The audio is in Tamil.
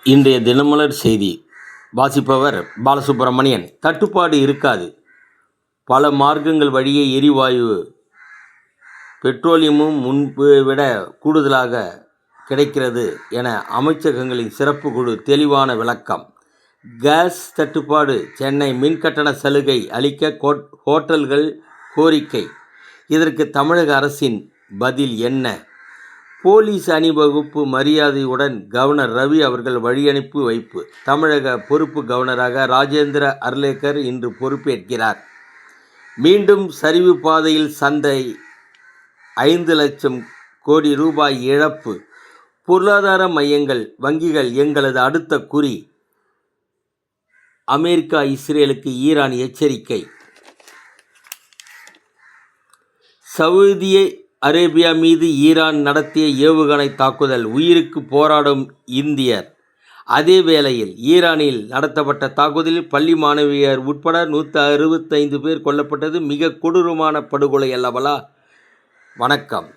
இன்றைய தினமலர் செய்தி வாசிப்பவர் பாலசுப்ரமணியன். தட்டுப்பாடு இருக்காது. பல மார்க்கங்கள் வழியே எரிவாயு பெட்ரோலியமும் முன்பு விட கூடுதலாக கிடைக்கிறது என அமைச்சகங்களின் சிறப்பு குழு தெளிவான விளக்கம். கேஸ் தட்டுப்பாடு சென்னை மின்கட்டண சலுகை அளிக்க ஹோட்டல்கள் கோரிக்கை. இதற்கு தமிழக அரசின் பதில் என்ன? போலீஸ் அணிவகுப்பு மரியாதையுடன் கவர்னர் ரவி அவர்கள் வழியனுப்பி வைப்பு. தமிழக பொறுப்பு கவர்னராக ராஜேந்திர அர்லேக்கர் இன்று பொறுப்பேற்கிறார். மீண்டும் சரிவு பாதையில் சந்தை. 5 லட்சம் கோடி ரூபாய் இழப்பு. பொருளாதார மையங்கள் வங்கிகள் எங்களது அடுத்த குறி. அமெரிக்கா இஸ்ரேலுக்கு ஈரான் எச்சரிக்கை. சவுதி அரேபியா மீது ஈரான் நடத்திய ஏவுகணை தாக்குதல். உயிருக்கு போராடும் இந்தியர். அதே வேளையில் ஈரானில் நடத்தப்பட்ட தாக்குதலில் பள்ளி மாணவியர் உட்பட 165 பேர் கொல்லப்பட்டது மிக கொடூரமான படுகொலை அல்லவா? வணக்கம்.